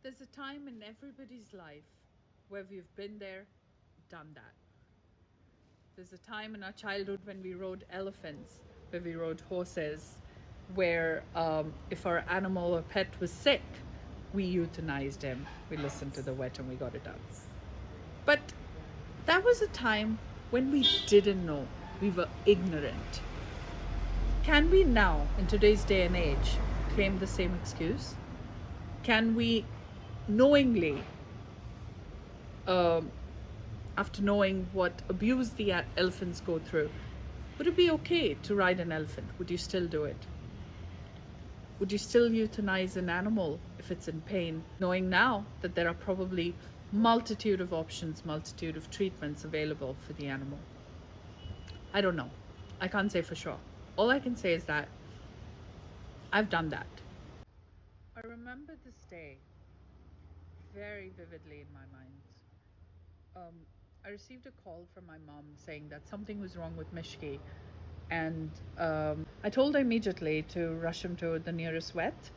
There's a time in everybody's life where we've been there, done that. There's a time in our childhood when we rode elephants, where we rode horses, where if our animal or pet was sick, we euthanized him. We listened to the vet and we got it done. But that was a time when we didn't know. We were ignorant. Can we now, in today's day and age, claim the same excuse? Can we knowingly, after knowing what abuse the elephants go through, would it be okay to ride an elephant? Would you still do it? Would you still euthanize an animal if it's in pain, knowing now that there are probably multitude of options, multitude of treatments available for the animal? I don't know. I can't say for sure. All I can say is that I've done that. I remember this day very vividly in my mind. I received a call from my mom saying that something was wrong with Mishki, and I told her immediately to rush him to the nearest vet.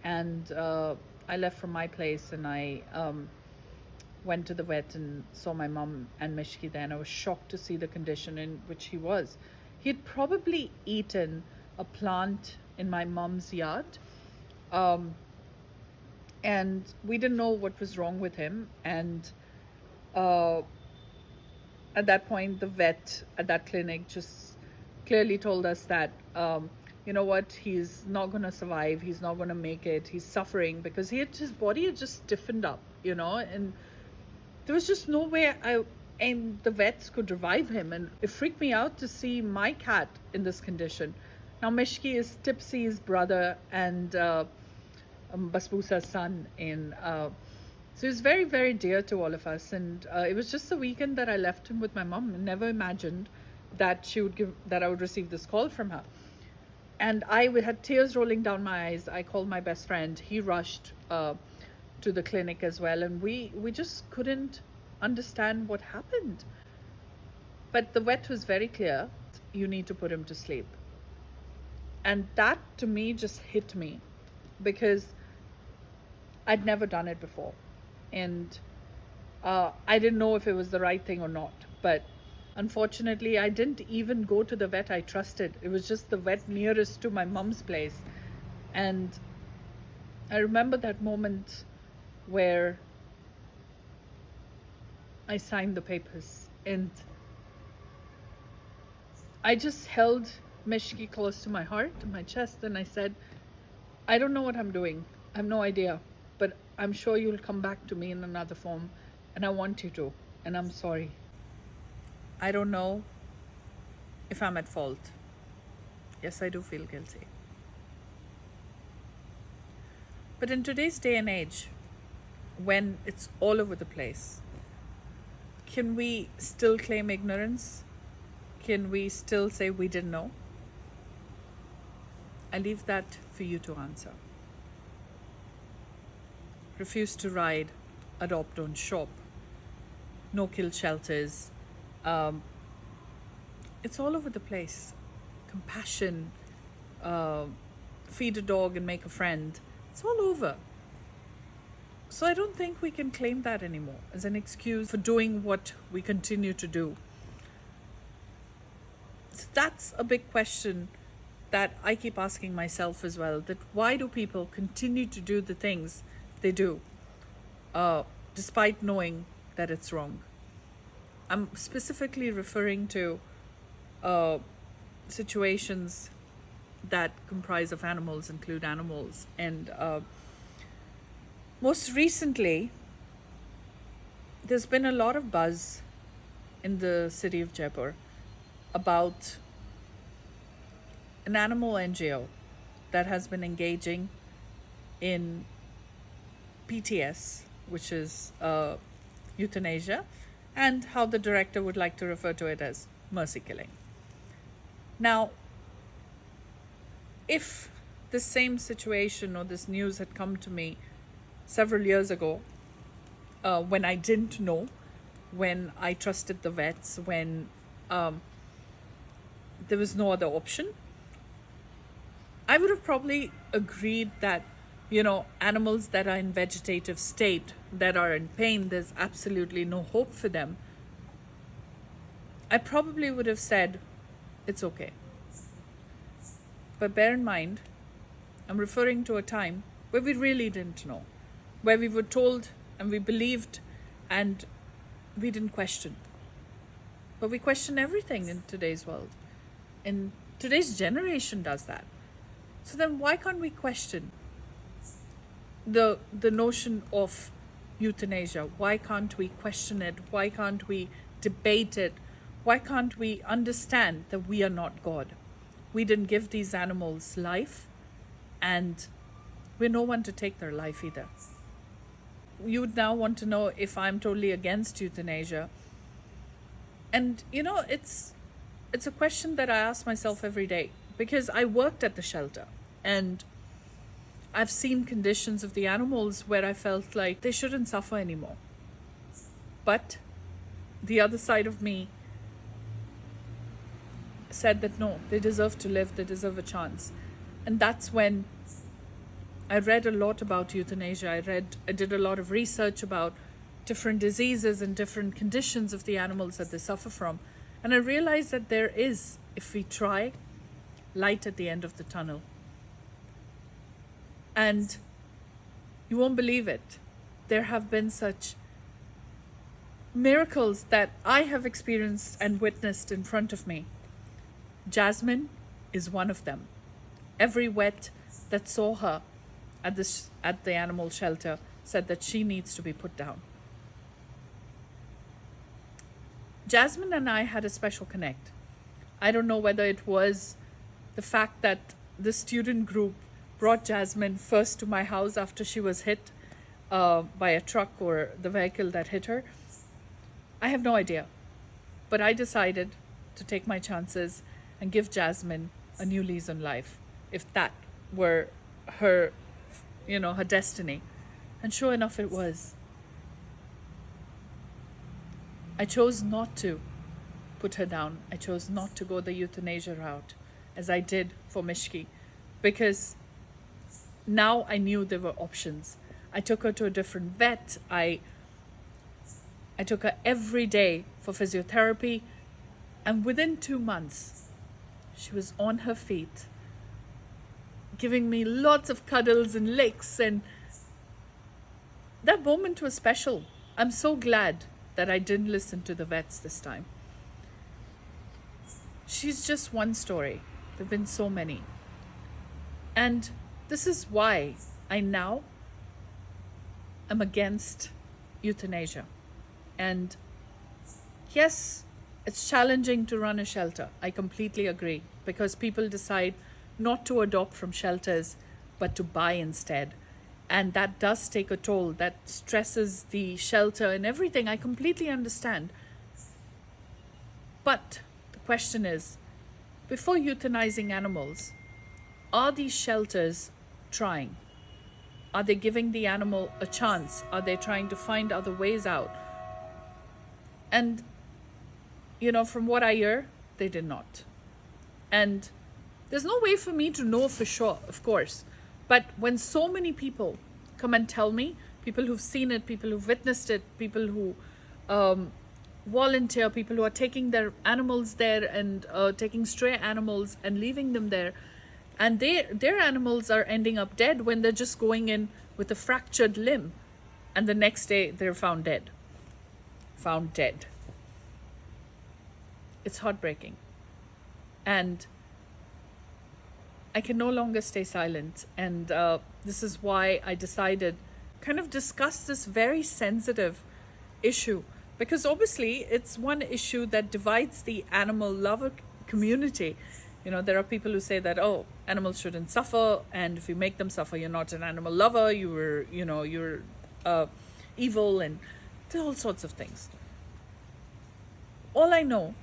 And I left from my place and I went to the vet and saw my mom and Mishki there, and I was shocked to see the condition in which he was. He had probably eaten a plant in my mom's yard. And we didn't know what was wrong with him. And at that point, the vet at that clinic just clearly told us that, you know what, he's not going to survive. He's not going to make it. He's suffering because his body had just stiffened up, and there was just no way and the vets could revive him. And it freaked me out to see my cat in this condition. Now, Mishki is Tipsy's brother and Basboosa's son. So he's very, very dear to all of us. And it was just the weekend that I left him with my mom, and never imagined that I would receive this call from her. And I had tears rolling down my eyes. I called my best friend. He rushed to the clinic as well, and we just couldn't understand what happened. But the vet was very clear: you need to put him to sleep. And that to me just hit me, because I'd never done it before, and I didn't know if it was the right thing or not. But unfortunately, I didn't even go to the vet I trusted. It was just the vet nearest to my mom's place. And I remember that moment where I signed the papers, and I just held Mishki close to my heart, to my chest, and I said, I don't know what I'm doing. I have no idea, but I'm sure you'll come back to me in another form, and I want you to, and I'm sorry. I don't know if I'm at fault. Yes, I do feel guilty. But in today's day and age, when it's all over the place, can we still claim ignorance? Can we still say we didn't know? I leave that for you to answer. Refuse to ride, adopt, don't shop, no kill shelters. It's all over the place. Compassion, feed a dog and make a friend. It's all over. So I don't think we can claim that anymore as an excuse for doing what we continue to do. So that's a big question that I keep asking myself as well, that why do people continue to do the things they do despite knowing that it's wrong? I'm specifically referring to situations that comprise of animals, include animals. And most recently, there's been a lot of buzz in the city of Jaipur about an animal NGO that has been engaging in PTS, which is euthanasia, and how the director would like to refer to it as mercy killing. Now, if the same situation or this news had come to me several years ago, when I didn't know, when I trusted the vets, when there was no other option, I would have probably agreed that animals that are in vegetative state, that are in pain, there's absolutely no hope for them, I probably would have said, it's okay. But bear in mind, I'm referring to a time where we really didn't know, where we were told and we believed and we didn't question. But we question everything in today's world. And today's generation does that. So then why can't we question the notion of euthanasia? Why can't we question it? Why can't we debate it? Why can't we understand that we are not God? We didn't give these animals life, and we're no one to take their life either. You would now want to know if I'm totally against euthanasia. And it's a question that I ask myself every day, because I worked at the shelter and I've seen conditions of the animals where I felt like they shouldn't suffer anymore. But the other side of me said that no, they deserve to live, they deserve a chance. And that's when I read a lot about euthanasia. I did a lot of research about different diseases and different conditions of the animals that they suffer from. And I realized that there is, if we try, light at the end of the tunnel. And you won't believe it. There have been such miracles that I have experienced and witnessed in front of me. Jasmine is one of them. Every vet that saw her at the animal shelter said that she needs to be put down. Jasmine and I had a special connect. I don't know whether it was the fact that the student group brought Jasmine first to my house after she was hit by a truck or the vehicle that hit her. I have no idea. But I decided to take my chances and give Jasmine a new lease on life, if that were her, her destiny. And sure enough, it was. I chose not to put her down. I chose not to go the euthanasia route, as I did for Mishki, because now I knew there were options. I took her to a different vet. I took her every day for physiotherapy, and within 2 months, she was on her feet, giving me lots of cuddles and licks, and that moment was special. I'm so glad that I didn't listen to the vets this time. She's just one story. There have been so many. And this is why I now am against euthanasia. And yes, it's challenging to run a shelter. I completely agree, because people decide not to adopt from shelters, but to buy instead. And that does take a toll. That stresses the shelter and everything. I completely understand. But the question is, before euthanizing animals, are these shelters trying? Are they giving the animal a chance? Are they trying to find other ways out? And from what I hear, they did not. And there's no way for me to know for sure, of course. But when so many people come and tell me, people who've seen it, people who've witnessed it, people who volunteer, people who are taking their animals there and taking stray animals and leaving them there, and their animals are ending up dead when they're just going in with a fractured limb, and the next day they're found dead. It's heartbreaking. And I can no longer stay silent. And this is why I decided kind of discuss this very sensitive issue. Because obviously it's one issue that divides the animal lover community. There are people who say that, animals shouldn't suffer, and if you make them suffer, you're not an animal lover, you're evil, and all sorts of things. All I know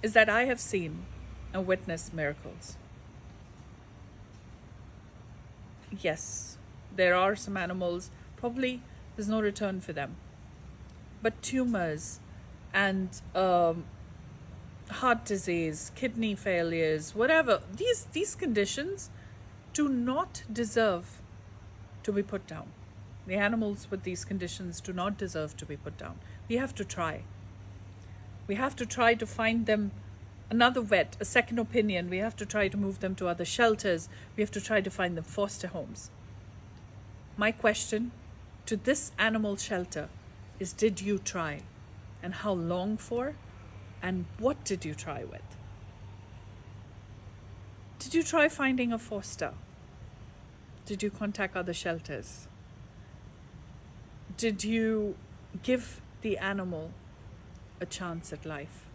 is that I have seen and witnessed miracles. Yes, there are some animals, probably there's no return for them. But tumors and heart disease, kidney failures, whatever, these conditions do not deserve to be put down. The animals with these conditions do not deserve to be put down. We have to try. We have to try to find them another vet, a second opinion. We have to try to move them to other shelters. We have to try to find them foster homes. My question to this animal shelter is, did you try? And how long for? And what did you try with? Did you try finding a foster? Did you contact other shelters? Did you give the animal a chance at life?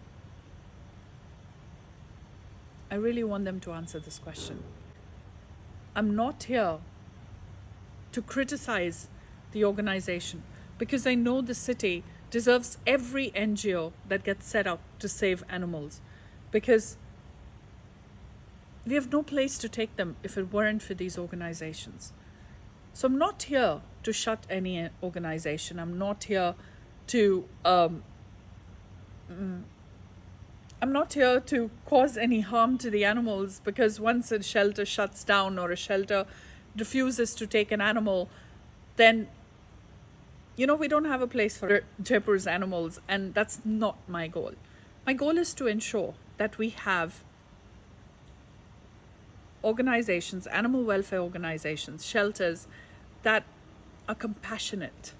I really want them to answer this question. I'm not here to criticize the organization, because I know the city deserves every NGO that gets set up to save animals, because we have no place to take them if it weren't for these organizations. So I'm not here to shut any organization. I'm not here to cause any harm to the animals, because once a shelter shuts down or a shelter refuses to take an animal, then we don't have a place for Jaipur's animals, and that's not my goal. My goal is to ensure that we have organizations, animal welfare organizations, shelters that are compassionate.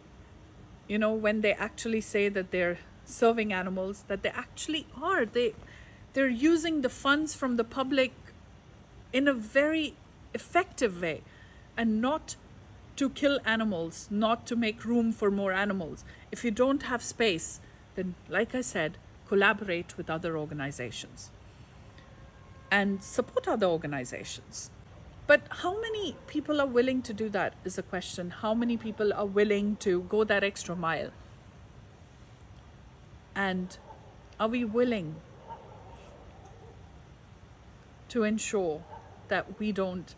When they actually say that they're serving animals, that they actually are. They're using the funds from the public in a very effective way, and not to kill animals, not to make room for more animals. If you don't have space, then, like I said, collaborate with other organizations and support other organizations. But how many people are willing to do that is a question. How many people are willing to go that extra mile? And are we willing to ensure that we don't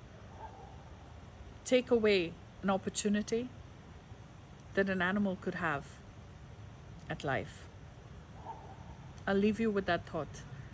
take away an opportunity that an animal could have at life? I'll leave you with that thought.